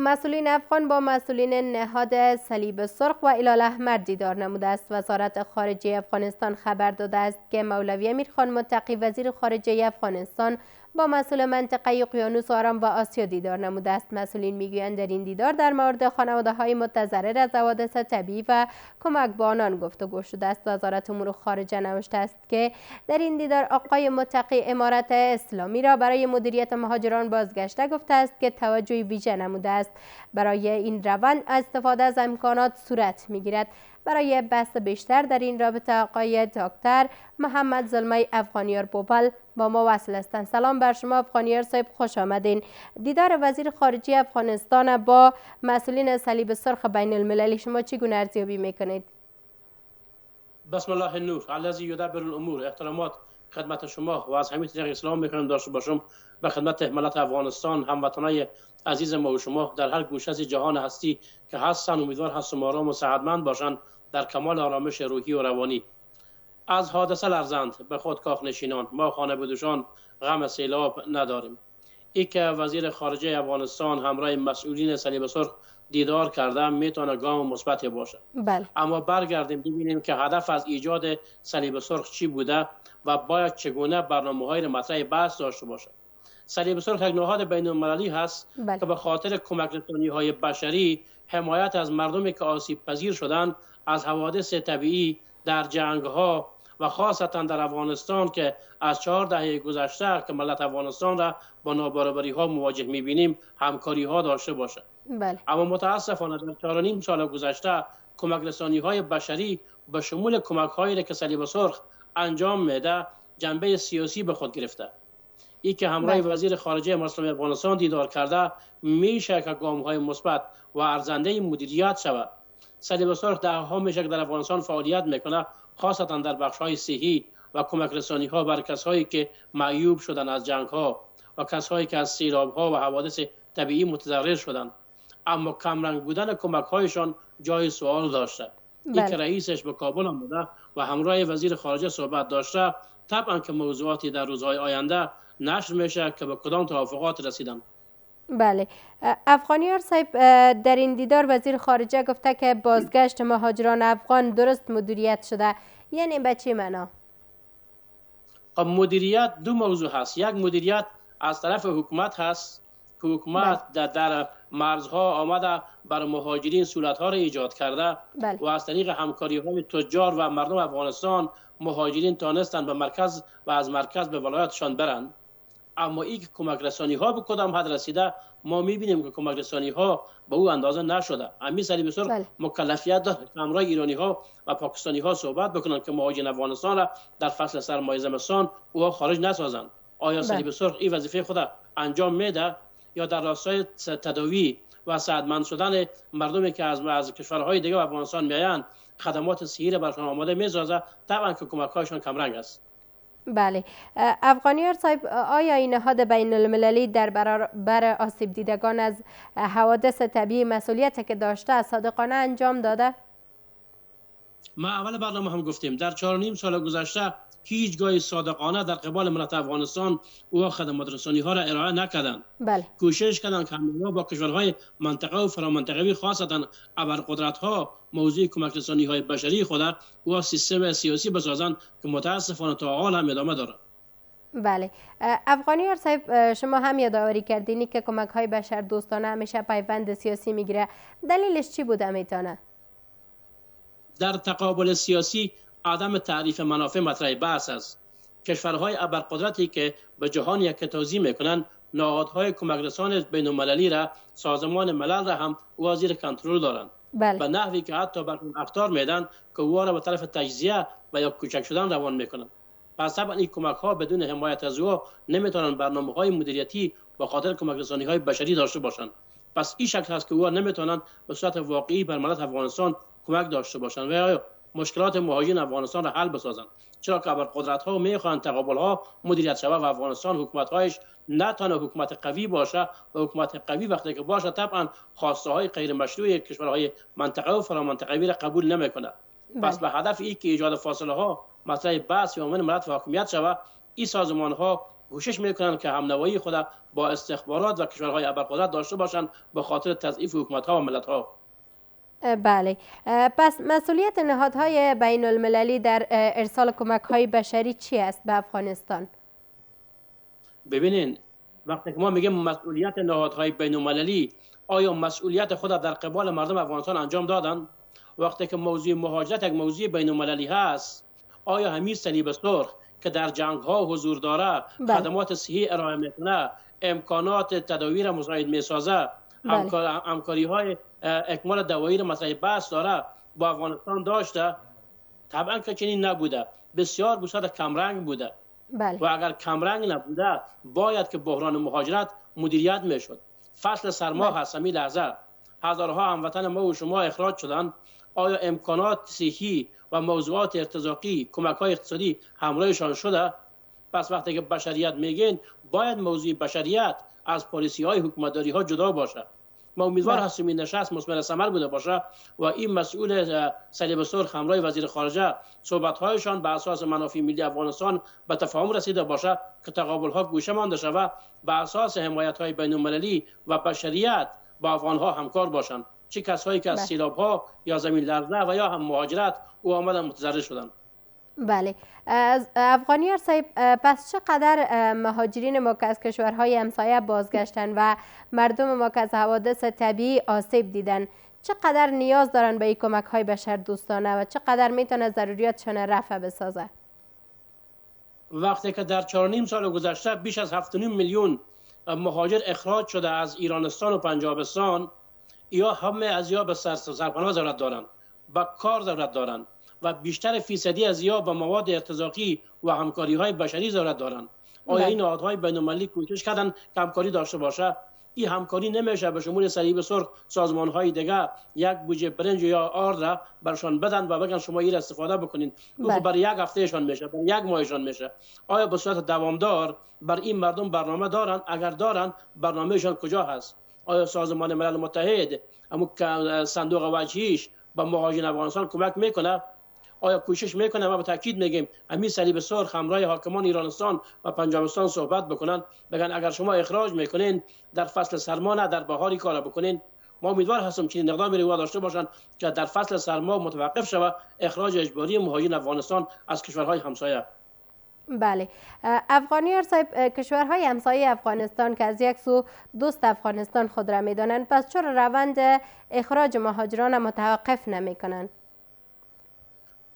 مسئولین افغان با مسئولین نهاد صلیب سرخ و هلال احمر دیدار نموده است. وزارت خارجه افغانستان خبر داده است که مولوی امیرخان متقی وزیر خارجه افغانستان با مسئول منطقه اقیانوس آرام و آسیا دیدار نموده است. مسئولین میگویند در این دیدار در مورد خانواده‌های متضرر از حوادث طبیعی و کمک به آنان گفتگو شده است. وزارت امور خارجه نوشته است که در این دیدار آقای متقی امارت اسلامی را برای مدیریت مهاجران بازگشته گفته است که توجه ویژه نموده است برای این روند استفاده از امکانات صورت میگیرد. برای بحث بیشتر در این رابطه آقای دکتر محمد زلمی افغانیار بوپل با ما وصل هستند. سلام بر شما افغانیار صاحب، خوش آمدین. دیدار وزیر خارجه افغانستان با مسئولین صلیب سرخ بین المللی شما چگونه ارزیابی میکنید؟ بسم الله النور الذی یدبر الامور. احترامات خدمت شما و از همین طریق اسلام میکنم داشته باشم به خدمت ملت افغانستان، هموطنای عزیز ما و شما در هر گوشه از جهان هستی که هستن. امیدوار هستم آرام و صحتمند باشند در کمال آرامش روحی و روانی. از حادثه لرزند به خود کاخ نشینان، ما خانه بدوشان غم سیلاب نداریم. ای که وزیر خارجه افغانستان همراه مسئولین صلیب سرخ دیدار کرده میتونه گام مثبت باشه. بله. اما برگردیم ببینیم که هدف از ایجاد صلیب سرخ چی بوده و باید چگونه برنامه‌های مطرح بحث داشته باشه. صلیب سرخ یک نهاد بین‌المللی هست که به خاطر کمک رسانی‌های بشری حمایت از مردمی که آسیب پذیر شدند از حوادث طبیعی در جنگ‌ها و خاصتا در افغانستان که از 4 دهه گذشته که ملت افغانستان را با نابرابری‌ها مواجه می‌بینیم همکاری‌ها داشته باشه. بله. اما متاسفانه در 4.5 سال گذشته کمک رسانی‌های بشری به شمول کمک‌هایی که صلیب سرخ انجام میده جنبه سیاسی به خود گرفته. ای که همراه وزیر خارجه اسلامی افغانستان دیدار کرده میشه که گام‌های مثبت و ارزنده مدیریت شود. صلیب سرخ دهه‌ها میشه که در افغانستان فعالیت میکنه، خاصتا در بخش‌های صحی و کمک رسانی‌ها بر کسایی که معیوب شدن از جنگ‌ها و کسایی که از سیلاب‌ها و حوادث طبیعی متضرر شدند. اما کمرنگ بودن کمک‌هایشان جای سوال داشته. این که رئیسش به کابل آمده و همراه وزیر خارجه صحبت داشته، طبعا که موضوعاتی در روزهای آینده نشر میشه که به کدام توافقات رسیدن. بله. افغانیار صاحب، در این دیدار وزیر خارجه گفته که بازگشت مهاجران افغان درست مدیریت شده. یعنی به چه معنا؟ مدیریت دو موضوع هست. یک مدیریت از طرف حکومت هست که حکومت در مرزها آمده برای مهاجرین سهولت‌ها را ایجاد کرده و از طریق همکاری‌های تجار و مردم افغانستان مهاجرین تانستن به مرکز و از مرکز به ولایتشان برند. اما این که کمک رسانی‌ها به کدام حد رسیده ما می‌بینیم که کمک رسانی‌ها به او اندازه نشده. همین صلیب سرخ مکلفیت داره که همراه ایرانی‌ها و پاکستانی‌ها صحبت بکنن که مهاجرین افغانستان را در فصل سرمای زمستان او خارج نسازند. آیا صلیب سرخ این وظیفه خود انجام میده یا در راستای تداوی و صحتمند شدن مردمی که از کشورهای دیگه به افغانستان میآیند خدمات صحی را برشان آماده می‌سازه؟ طبعا که کمک‌هایشان کمرنگ است. بله. افغانیار صاحب، آیا این نهاد بین المللی در برابر آسیب دیدگان از حوادث طبیعی مسئولیت که داشته صادقانه انجام داده؟ ما اول برنامه هم گفتیم در 4.5 سال گذشته هیچگاه صادقانه در قبال ملت افغانستان او خدمات رسانی ها را ارائه نکردند. بله. کوشش کردند که همراه با کشورهای منطقه و فرامنطقوی خاصتا ابرقدرت ها موضوع کمک رسانی های بشری خود او سیستم سیاسی بسازند که متاسفانه تا حال هم ادامه دارد. بله. افغانیار صاحب، شما هم یادآوری کردینی که کمک های بشر دوستانه همیشه پیوند سیاسی میگیره. دلیلش چی بوده میتونه؟ در تقابل سیاسی عدم تعریف منافع مطرح بحث است. کشورهای ابرقدرتی که به جهان یکتازی میکنند نهادهای کمک رسان بین المللی را، سازمان ملل را هم او زیر کنترل دارند. بله. به نحوی که حتی برخون اخطار میدن که او را به طرف تجزیه و یا کوچک شدن روان میکنند. پس طبعا این کمک ها بدون حمایت از او نمیتونن برنامه های مدیریتی با خاطر کمک رسانی های بشری داشته باشند. پس این شکل هست که او نمیتونن به صورت واقعی بر ملت افغانستان کمک داشته باشند و یا مشکلات مهاجرین افغانستان را حل بسازند. چرا که ابرقدرت ها میخوان تقابل ها مدیریت شود و افغانستان حکومت هایش نه تنها حکومت قوی باشه و حکومت قوی وقتی که باشه طبعا خواسته های غیر مشروع کشورهای منطقه و فرامنطقوی را قبول نمیکنه. پس به هدف ای که ایجاد فاصله ها مطرح بحث یا من ملت و حاکمیت شود، این سازمان ها کوشش میکنند که همنوایی خود با استخبارات و کشورهای ابرقدرت داشته باشند به خاطر تضعیف حکومت‌ها و ملت‌ها. بله، پس مسئولیت نهادهای بین المللی در ارسال کمک‌های بشری چی است به افغانستان؟ ببینین، وقتی که ما میگیم مسئولیت نهادهای بین المللی، آیا مسئولیت خود در قبال مردم افغانستان انجام دادن؟ وقتی که موضوع مهاجرت یک موضوع بین المللی هست، آیا همین صلیب سرخ که در جنگ ها حضور داره، خدمات صحی ارائه میکنه، امکانات تداویر مساعد میسازه، همکاری های اکمال دوایی مطرح بحث داره، با افغانستان داشته؟ طبعا که چنین نبوده، بسیار بسیار کمرنگ بوده. و اگر کمرنگ نبوده باید که بحران مهاجرت مدیریت میشد. فصل سرما هست، همین لحظه هزارها هموطن ما و شما اخراج شدن. آیا امکانات صحی و موضوعات ارتزاقی، کمک‌های اقتصادی همراهشان شده؟ پس وقتی که بشریت میگین، باید موضوع بشریت از پالیسی‌های حکومتداری ها جدا باشه. ما امیدوار هستیم این نشست مثمر ثمر بوده باشه و این مسئول صلیب سرخ همراه وزیر خارجه صحبت‌هایشان به اساس منافع ملی افغانستان به تفاهم رسیده باشه که تقابل‌ها گوشه مانده شود، به اساس حمایت‌های بین‌المللی و بشریت با افغان‌ها همکار باشند. چه کسایی که از سیلاب‌ها یا زمین لرزه و یا هم مهاجرت او آمدن متضرر شدند. بله، افغانیار صاحب، پس چقدر مهاجرین ما که از کشورهای همسایه بازگشتن و مردم ما که از حوادث طبیعی آسیب دیدن، چقدر نیاز دارن به این کمک‌های بشردوستانه و چقدر میتونه ضروریاتشان رفع بسازه؟ وقتی که در 4.5 سال گذشته بیش از 7.5 میلیون مهاجر اخراج شده از ایرانستان و پنجابستان، یا همه از یا به سرپناه ضرورت دارن، به کار ضرورت دارن و بیشتر فیصدی از یا به مواد ارتزاقی و همکاری های بشری ضرورت دارن. آیا این نهادهای بین المللی کوشش کردن که همکاری داشته باشه؟ این همکاری نمیشه به شمول صلیب سرخ سازمان های دیگه یک بوجه برنج یا آرد را برشان بدن و بگن شما این استفاده بکنین. او برای یک هفتهشان میشه، برای یک ماهشان میشه. آیا به صورت دوامدار بر این مردم برنامه دارن؟ اگر دارن، برنامهشان کجا هست؟ آیا سازمان ملل متحد اما صندوق وجهیش به مهاجرین افغانستان کمک میکنه؟ آیا کوشش میکنه؟ ما به تاکید میگیم همین صلیب سرخ همراه حاکمان ایرانستان و پنجابستان صحبت بکنن، بگن اگر شما اخراج میکنین در فصل سرما نه در بهاری کار بکنین. ما امیدوار هستم که این اقدامی رو داشته باشن که در فصل سرما متوقف شود اخراج اجباری مهاجرین افغانستان از کشورهای همسایه. بله، افغانیار صاحب، کشورهای همسایه افغانستان که از یک سو دوست افغانستان خود را میدانند، پس چرا روند اخراج مهاجران متوقف نمیکنند؟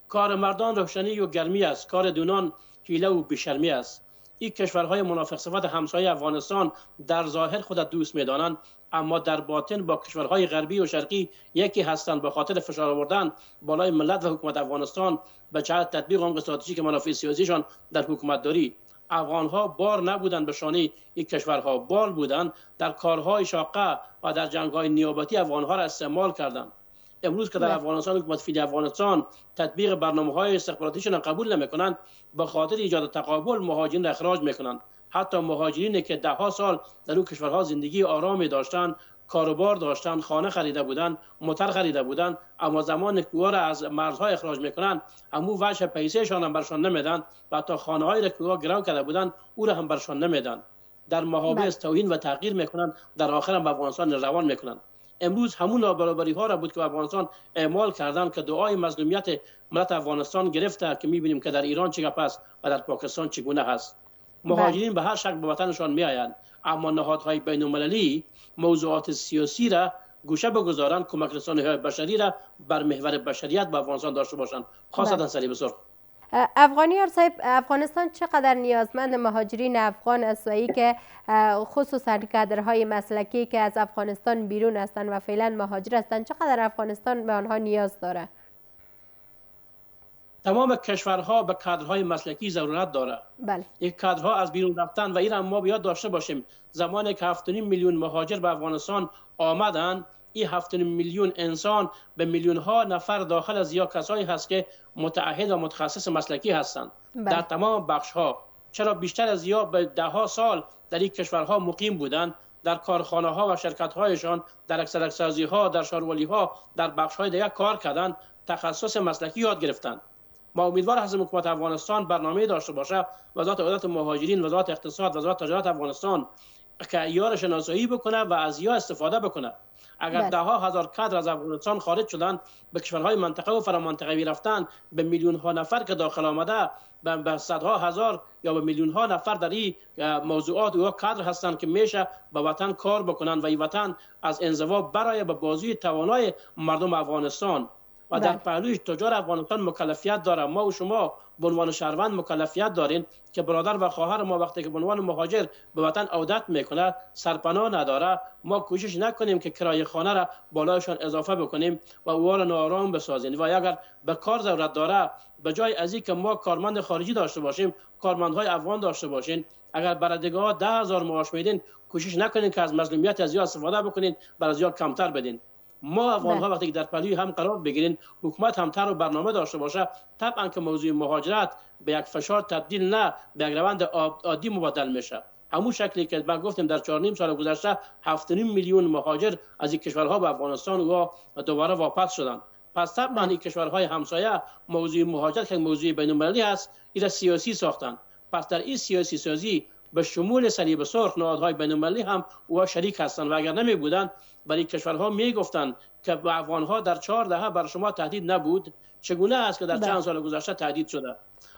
کار مردان روشنی و گرمی است، کار دونان حیله و بیشرمی است. این کشورهای منافق صفت همسایه افغانستان در ظاهر خود دوست میدانند، اما در باطن با کشورهای غربی و شرقی یکی هستند، به خاطر فشار آوردن بالای ملت و حکومت افغانستان به جهت تطبیق عمق استراتژیک منافع سیاسیشان در حکومت داری. افغانها بار نبودند به شانه این کشورها، بال بودند در کارهای شاقه و در جنگ‌های نیابتی افغانها را استعمال کردند. امروز که در افغانستان حکومت فعلی افغانستان تطبیق برنامه‌های استخباراتیشان قبول نمی‌کنند، به خاطر ایجاد تقابل مهاجرین را اخراج می‌کنند. حتی مهاجرینی که ده ها سال در اون کشورها زندگی آرامی داشتند، کاروبار داشتند، خانه خریده بودند، موتر خریده بودند، اما زمان که او را از مرزها اخراج می‌کنند، همو وجه پیسه‌شان هم برشان نمیدن و حتی خانه‌هایی را که او گرو کرده بودند او را هم برشان نمیدن. در محابس توهین و تحقیر می‌کنند، در آخر هم به افغانستان روان می‌کنند. امروز همون نابرابری ها را بود که افغانستان اعمال کردن که دعای مظلومیت ملت افغانستان گرفته که می‌بینیم که در ایران چه گپ است و در پاکستان چگونه هست. مهاجرین به هر شکل به وطنشان میآیند، اما نهادهای بین المللی موضوعات سیاسی را گوشه بگذارند، کمک رسانی‌های بشری را بر محور بشریت به افغانستان داشته باشند، خاصتا صلیب سرخ. افغانیار صاحب، افغانستان چقدر نیازمند مهاجرین افغان است و که خصوصا کادرهای مسلکی که از افغانستان بیرون هستند و فعلا مهاجر هستند، چقدر افغانستان به آنها نیاز داره؟ تمام کشورها به کادرهای مسلکی ضرورت داره. بله. یک کادرها از بیرون رفتن و این هم ما بیاد داشته باشیم زمانی که 7.5 میلیون مهاجر به افغانستان آمدن، این 7.5 میلیون انسان به میلیون ها نفر داخل از یا کسایی هست که متعهد و متخصص مسلکی هستند در تمام بخش ها. چرا بیشتر از یا به ده ها سال در این کشورها مقیم بودند، در کارخانه ها و شرکت هایشان، در اکثر سازی ها، در شاروالی ها، در بخش های دیگر کار کردند، تخصص مسلکی یاد گرفتند. ما امیدوار هستیم حکومت افغانستان برنامه داشته باشه، وزارت عدالت مهاجرین، وزارت اقتصاد، وزارت تجارت افغانستان که یا شناسایی بکنه و از یا استفاده بکنه. اگر ده ها هزار کادر از افغانستان خارج شدن به کشورهای منطقه و فرامنطقوی رفتن، به میلیون ها نفر که داخل آمده، به صدها هزار یا به میلیون ها نفر در این موضوعات و کادر هستند که میشه به وطن کار بکنن و این وطن از انزوا برای به بازوی توانای مردم افغانستان و در پهلوی تجار افغانستان مکلفیت داره. ما و شما به عنوان شهروند مکلفیت دارین که برادر و خواهر ما وقتی که به عنوان مهاجر به وطن عودت میکنه سرپناه نداره، ما کوشش نکنیم که کرایه خانه را بالایشان اضافه بکنیم و او را ناآرام بسازیم. و اگر به کار ضرورت داره، به جای از این که ما کارمند خارجی داشته باشیم، کارمندهای افغان داشته باشین. اگر بردگاه 10,000 معاش میدین، کوشش نکنین که از مظلومیت از یا استفاده بکنین، بر از یا کمتر بدین. ما افغان ها وقتی که در پهلوی هم قرار بگیرین، حکومت هم طرح و برنامه داشته باشه، طبعا که موضوع مهاجرت به یک فشار تبدیل نه به یک روند عادی مبدل میشه. همون شکلی که من گفتم در 4.5 سال گذشته 7.5 میلیون مهاجر از این کشورها به افغانستان و دوباره واپس شدن. پس طبعا این کشورهای همسایه موضوع مهاجرت که موضوع بین المللی است، این سیاسی ساختن. پس در این سیاسی سازی به شمول صلیب سرخ نهادهای بین المللی هم او شریک هستند و اگر نمی بودند برای کشورها می گفتند که به افغانها در 4 دهه بر شما تهدید نبود، چگونه است که در چند سال گذشته تهدید شده؟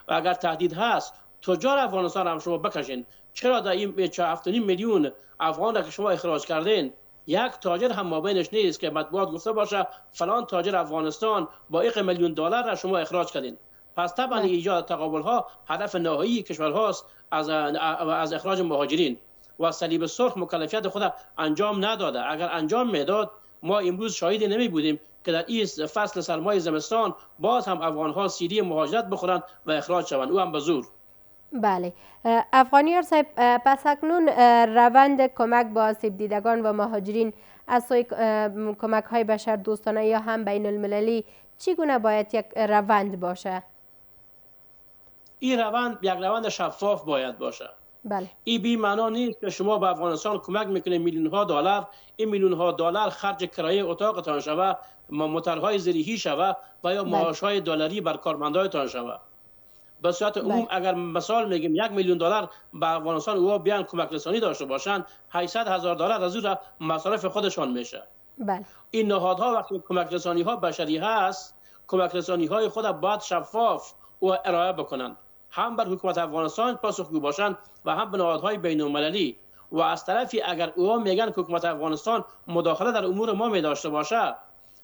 و اگر تهدید هست، تجار افغانستان هم شما بکشین. چرا در این 7.5 میلیون افغان را که شما اخراج کردین، یک تاجر هم مابینش نیست که مطبوعات گفته باشه فلان تاجر افغانستان با $1 میلیون را شما اخراج کردین؟ پس طبعا ایجاد تقابل ها هدف نهایی کشورهاست از اخراج مهاجرین و صلیب سرخ مکلفیت خود انجام نداده. اگر انجام میداد، ما امروز شاهد نمی بودیم که در این فصل سرمای زمستان باز هم افغان ها سیری مهاجرت بخورند و اخراج شوند، او هم به زور. بله. افغانیار صاحب، پس اکنون روند کمک به آسیب دیدگان و مهاجرین از سوی کمک های بشر دوستانه یا هم بین المللی چگونه باید یک روند باشه؟ این روند یک روند شفاف باید باشه. بله. این بی معنا نیست که شما به افغانستان کمک میکنید میلیون ها دلار، این میلیون ها دلار خرج کرایه اتاقتان شوه، موترهای زریحی شوه و یا معاش های دلاری بر کارمندایتان شوه. به صورت عموم اگر مثال میگیم $1 میلیون به افغانستان او بیان کمک رسانی داشته باشند، $800,000 از او مصارف خودشان میشه. بله. این نهادها وقتی کمک رسانی ها بشری هست، کمک رسانی های خود باید شفاف و ارائه بکنند، هم بر حکومت افغانستان پاسخگو باشند و هم به نهادهای بین المللی. و از طرفی اگر او میگن که حکومت افغانستان مداخله در امور ما می داشته باشه،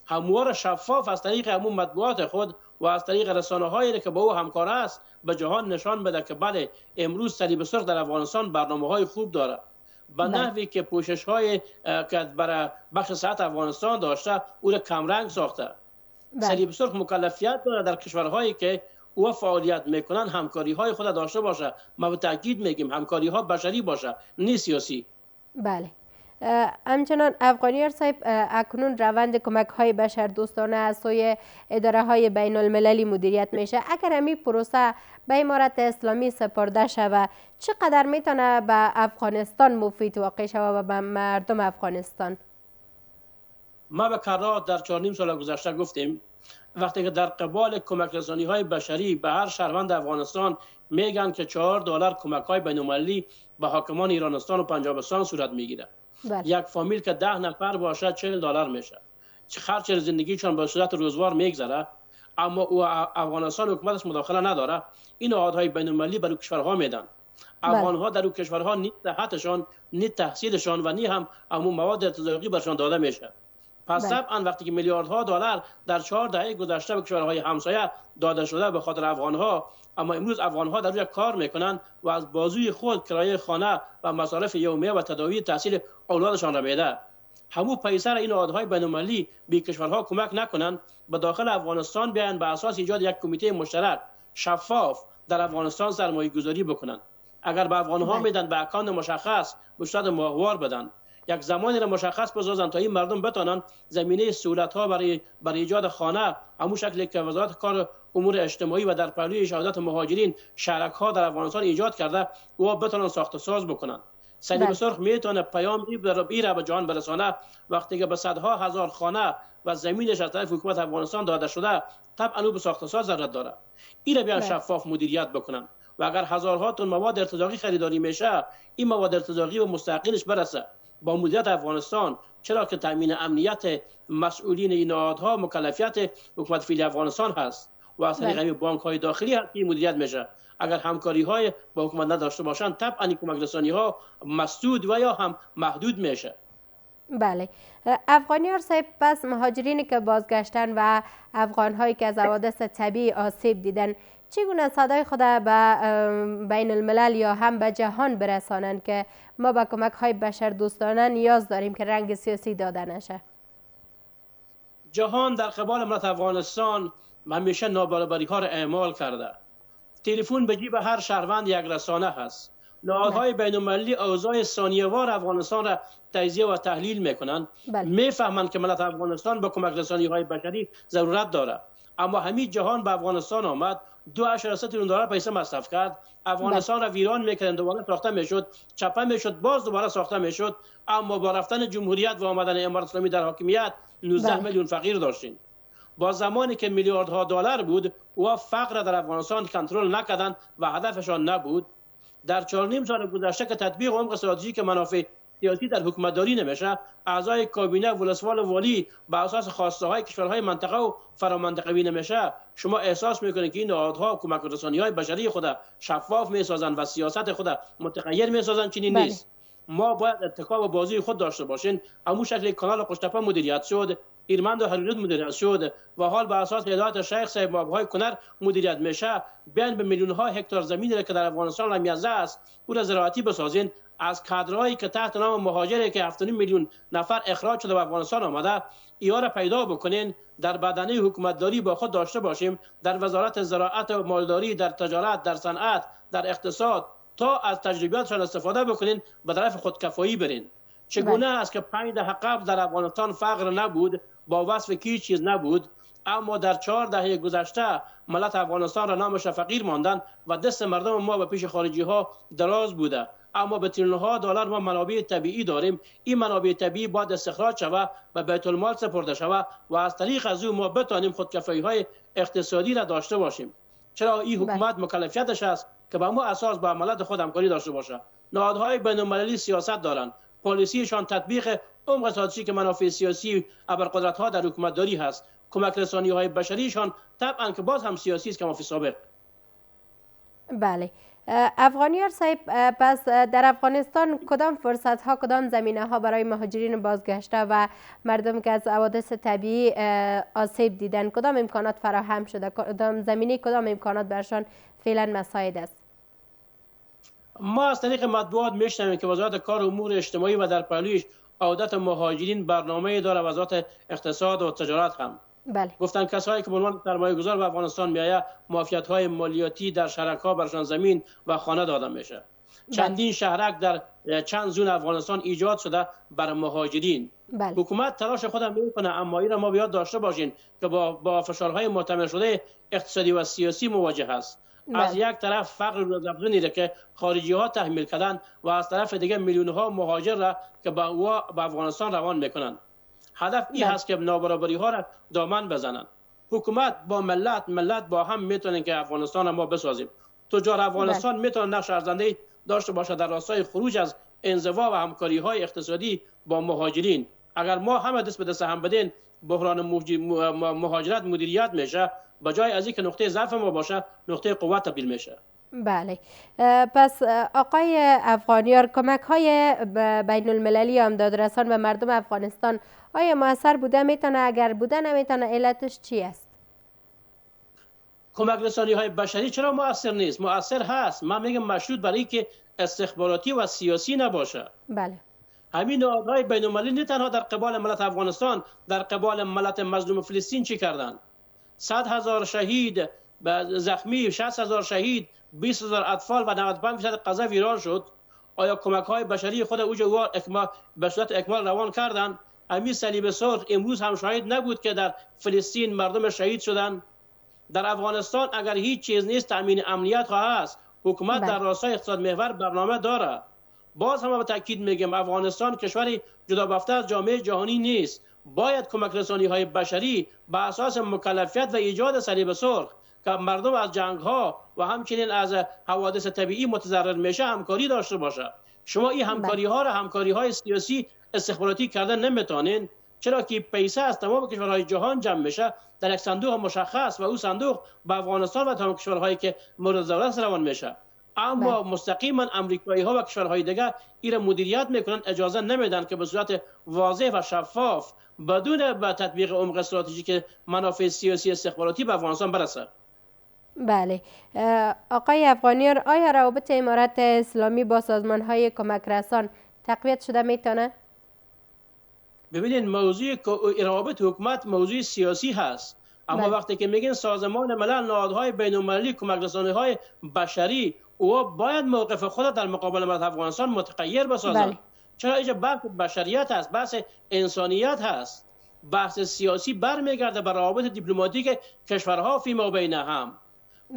همواره شفاف از طریق همون مطبوعات خود و از طریق رسانه‌هایی که با او همکار است به جهان نشان بده که بله امروز صلیب سرخ در افغانستان برنامه‌های خوب داره، به نحوی که پوشش‌های که برای بخش صحت افغانستان داشته او را کمرنگ ساخته. صلیب سرخ مکلفیت داره در کشورهایی که او فعالیت میکنن همکاری‌های خود داشته باشه. ما به تاکید میگیم همکاری‌ها بشری باشه، نه سیاسی. بله. همچنان افغانیار صاحب، اکنون روند کمک های بشر دوستانه از سوی اداره های بین المللی مدیریت میشه. اگر همین پروسه به امارت اسلامی سپرده شود، چقدر میتونه به افغانستان مفید واقع شود و به مردم افغانستان؟ ما به کرات در 4.5 سال گذشته گفتیم وقتی که در قبال کمک رسانی های بشری به هر شهروند افغانستان میگن که $4 کمک های بین المللی به حاکمان ایرانستان و پنجابستان صورت میگیره. یک فامیل که 10 نفر باشه $40 میشه. خرج زندگیشان به صورت روزوار میگذره، اما او افغانستان حکومتش مداخله نداره. این نهادهای بین المللی برای کشورها میدن. افغانها در اون کشورها نی صحتشان، نی تحصیلشان و نی هم همون مواد ارتزاقی برشان داده میشه. پس طبعا وقتی که میلیاردها دلار در 4 دهه گذشته به کشورهای همسایه داده شده به خاطر افغانها، اما امروز افغانها در روی کار میکنن و از بازوی خود کرایه خانه و مصارف یومیه و تداوی تحصیل اولادشان را میده. همون پیسر این نهادهای بین‌المللی به کشورها کمک نکنن، به داخل افغانستان بیان به اساس ایجاد یک کمیته مشترک شفاف در افغانستان سرمایه گذاری بکنن. اگر به افغانها میدن به اکانت مشخص به صورت ماهوار بدن، یک زمانی را مشخص بسازن تا این مردم بتونن زمینه سهولت‌ها برای ایجاد خانه، همون شکلی که وزارت کار امور اجتماعی و در پهلوی شهادت مهاجرین شرک‌ها در افغانستان ایجاد کرده، او بتونن ساخت و ساز بکنن. صلیب سرخ میتونه پیام ای را به جهان برسانه. وقتی که به صدها هزار خانه و زمینش از طرف حکومت افغانستان داده شده، طبعا او به ساخت و ساز ضرورت داره. این را بیان شفاف مدیریت بکنن. و اگر هزارها تن مواد ارتزاقی خریداری میشه، این مواد ارتزاقی و مستحقینش برسه با مدیریت افغانستان، چرا که تامین امنیت مسئولین این نهادها مکلفیت حکومت فعلی افغانستان هست و از طریق همین بانک‌های داخلی هست که مدیریت میشه. اگر همکاری‌های با حکومت نداشته باشند، طبعا این کمک رسانی‌ها مسدود و یا هم محدود میشه. بله. افغانیار صاحب، پس مهاجرینی که بازگشتن و افغان‌هایی که از حوادث طبیعی آسیب دیدن، چگونه صدای خود به بین الملل یا هم به جهان برسانند که ما به کمک‌های بشردوستانه نیاز داریم که رنگ سیاسی داده نشه؟ جهان در قبال ملت افغانستان همیشه نابرابری‌ها را اعمال کرده. تلفن به جیب هر شهروند یک رسانه هست. نهادهای بین‌المللی اوضاع ثانیه‌وار افغانستان را تجزیه و تحلیل میکنند. میفهمند که ملت افغانستان با کمک رسانی‌های بشری ضرورت داره. اما همین جهان به افغانستان آمد، 2.3 تریلیون دلار پیسه مصرف کرد، افغانستان را ویران میکردن، دوباره ساخته میشد، چپه میشد، باز دوباره ساخته میشد. اما با رفتن جمهوریت و آمدن امارات اسلامی در حاکمیت 19 میلیون فقیر داشتیم. با زمانی که میلیاردها دلار بود و فقر در افغانستان کنترل نکردند و هدفشان نبود. در 4.5 سال گذشته که تطبیق عمق استراتژیک منافع سیاسی در حکومتداری نمیشه، اعضای کابینه ولسوال والی به اساس خواسته های کشورهای منطقه و فرامنطقوی نمیشه، شما احساس میکنید که این نهادها کمک رسانی‌های بشری خود شفاف میسازند و سیاست خود متغیر میسازند. چنین نیست. ما باید اتکا و بازی خود داشته باشیم. همون شکل کانال قشتپه مدیریت شد، ایرمند و حریرود مدیریت شد و حال به اساس هدایت شیخ صاحب آبهای کنر مدیریت میشه. بیان به میلیون ها هکتار زمین که در افغانستان لمیزه است او را زراعتی بسازین. از کادرهایی که تحت نام مهاجری که 7.5 میلیون نفر اخراج شده به افغانستان آمده، اینا را پیدا بکنین، در بدنه حکومتداری با خود داشته باشیم، در وزارت زراعت و مالداری، در تجارت، در صنعت، در اقتصاد، تا از تجربیاتشان استفاده بکنین، به طرف خودکفایی برین. چگونه است که 5 دهه قبل در افغانستان فقر نبود، با وصف کی چیز نبود، اما در 4 دهه گذشته ملت افغانستان را نامش فقیر ماندن و دست مردم ما به پیش خارجی ها دراز بوده. اما به تریلیون ها دلار ما منابع طبیعی داریم. این منابع طبیعی باید استخراج شود و بیت المال سپرده شود و از طریق از او ما بتوانیم خودکفایی های اقتصادی را داشته باشیم. چرا این حکومت مکلفیتش است که با ما اساس با ملت خود همکاری داشته باشه. نهادهای بین‌المللی سیاست دارند، پالیسیشان تطبیق عمق استراتژیک منافع سیاسی ابرقدرت‌ها در حکومتداری هست. کمک رسانی‌های بشریشان طبعا که باز هم سیاسی است که ما فی سابق. بله. افغانیار صاحب، پس در افغانستان کدام فرصت ها، کدام زمینه ها برای مهاجرین بازگشته و مردم که از حوادث طبیعی آسیب دیدن، کدام امکانات فراهم شده، کدام زمینه، کدام امکانات برشان فعلا مساعد است؟ ما از طریق مطبوعات میشنویم که وزارت کار و امور اجتماعی و در پهلویش عودت مهاجرین برنامه داره، وزارت اقتصاد و تجارت هم. بله. گفتن کسایی که به عنوان سرمایه‌گذار به افغانستان میآید، معافیت‌های مالیاتی در شرکت‌ها برشان زمین و خانه داده میشه. چندین شهرک در چند زون افغانستان ایجاد شده بر مهاجرین. حکومت تلاش خودم میکنه، اما این را ما باید داشته باشیم که با فشارهای محتمل شده اقتصادی و سیاسی مواجه است. از یک طرف فقر روزافزونی را که خارجی ها تحمیل کردن و از طرف دیگه میلیون ها مهاجر را که به افغانستان روان میکنن. هدف این هست که نابرابری ها را دامن بزنن. حکومت با ملت با هم میتونن که افغانستان ما بسازیم. تجار افغانستان میتونن نقش ارزنده داشته باشه در راستای خروج از انزوا و همکاری های اقتصادی با مهاجرین. اگر ما همه دست به دست هم بدین، بحران مهاجرت مدیریت میشه، به جای از اینکه نقطه ضعف ما باشه نقطه قوت تبدیل میشه. بله. پس آقای افغانیار، کمک های بین المللی امدادرسان به مردم افغانستان آیا موثر بوده؟ میتونه؟ اگر بوده نمیتونه، علتش چی است؟ کمک رسانی های بشری چرا موثر نیست؟ موثر هست. من میگم مشروط برای که استخباراتی و سیاسی نباشه. بله. همین نهادهای بین المللی نه تنها در قبال ملت افغانستان، در قبال ملت مظلوم فلسطین چی کردن؟ 100,000 شهید، زخمی، 60,000 شهید، 20,000 اطفال و 95% غزه ویران شد. آیا کمک های بشری خود اوجا به صورت اکمال روان کردند؟ همین صلیب سرخ امروز هم شاهد نبود که در فلسطین مردم شهید شدند. در افغانستان اگر هیچ چیز نیست، تامین امنیت هست. حکومت در راستای اقتصاد محور برنامه داره. باز هم به تاکید میگم افغانستان کشوری جدا بافته از جامعه جهانی نیست. باید کمک رسانی های بشری به اساس مکلفیت و ایجاد صلیب سرخ که مردم از جنگ ها و همچنین از حوادث طبیعی متضرر میشه همکاری داشته باشه. شما این همکاری ها را همکاری های سیاسی استخباراتی کردن نمیتونین، چرا که پیسه از تمام کشورهای جهان جمع میشه در یک صندوق مشخص و او صندوق به افغانستان و تمام کشورهایی که مورد ضرورت روان میشه. اما مستقیما امریکایی ها و کشورهای دیگر این مدیریت میکنن، اجازه نمیدن که به صورت واضح و شفاف بدون به تطبیق عمق استراتژیک منافع سیاسی استخباراتی به افغانستان برسه. بله آقای افغانیار، آیا روابط امارت اسلامی با سازمان های کمک رسان تقویت شده میتونه؟ ببینید موضوع روابط حکومت موضوع سیاسی هست، اما وقتی که میگین سازمان ملل، نهادهای بین المللی، کمک رسانی‌های بشری، او باید موقف خود در مقابل ملت افغانستان متغیر بسازند. چرا اینجا بحث بشریت هست، بحث انسانیت هست، بحث سیاسی برمیگرده به روابط دیپلماتیک کشورها فیما بین هم.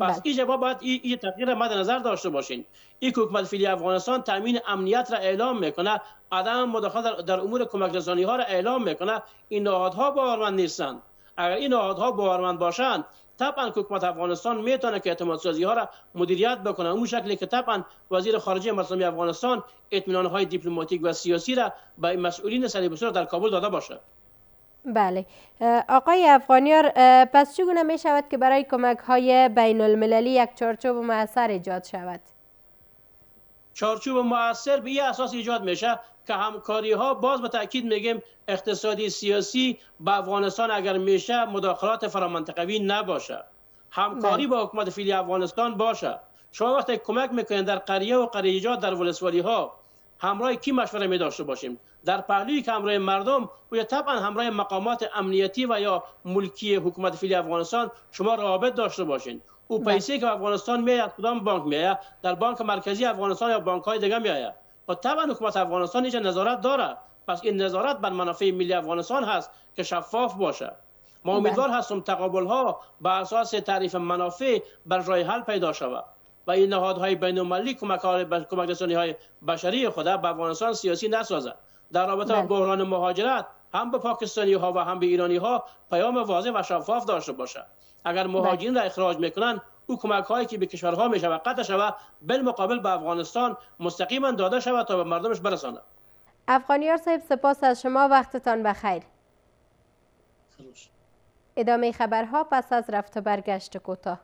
پس اینجا باید این تغییر مد نظر داشته باشین. این حکومت فعلی افغانستان تامین امنیت را اعلام میکنه، عدم مداخله در امور کمک رسانی ها را اعلام میکنه. این نهادها باورمند نیستند. اگر این نهادها باورمند باشند، طبعا حکومت افغانستان میتونه که اعتماد سازی ها را مدیریت بکنه، اون شکلی که طبعا وزیر خارجه اسلامی افغانستان اطمینان های دیپلماتیک و سیاسی را به مسئولین صلیب الصلح در کابل داده باشه. بله آقای افغانیار، پس چگونه می شود که برای کمک های بین المللی یک چارچوب مؤثر ایجاد شود؟ چارچوب مؤثر به این اساس ایجاد میشه که همکاری ها، باز به تاکید میگیم اقتصادی سیاسی، به افغانستان اگر میشه مداخلات فرامنطقوی نباشه، همکاری با حکومت فعلی افغانستان باشه. شما وقتی کمک میکنید در قریه و قریجات، در ولسوالی ها، همراه کی مشوره می داشته باشیم؟ در پهلوی که همراه مردم و یا طبعا همراه مقامات امنیتی و یا ملکی حکومت فعلی افغانستان شما روابط داشته باشین. او پیسه که افغانستان میاد کدام بانک میاد؟ در بانک مرکزی افغانستان یا بانک های دیگه میاد. و طبعا حکومت افغانستان اینجا نظارت داره. پس این نظارت بر منافع ملی افغانستان هست که شفاف باشه. ما امیدوار هستم تقابل ها بر اساس تعریف منافع بر راه حل پیدا شود و این نهادهای بین المللی کمک رسانی های بشری خود به افغانستان سیاسی نسازد. در رابطه با بحران مهاجرت هم به پاکستانی ها و هم به ایرانی ها پیام واضح و شفاف داشته باشد. اگر مهاجرین را اخراج میکنن، او کمک هایی که به کشورها میشه و قطع شود، بالمقابل به افغانستان مستقیما داده شود تا به مردمش برساند. افغانیار صاحب، سپاس از شما، وقتتان بخیر. ادامه خبرها پس از رفت و برگشت کوتاه.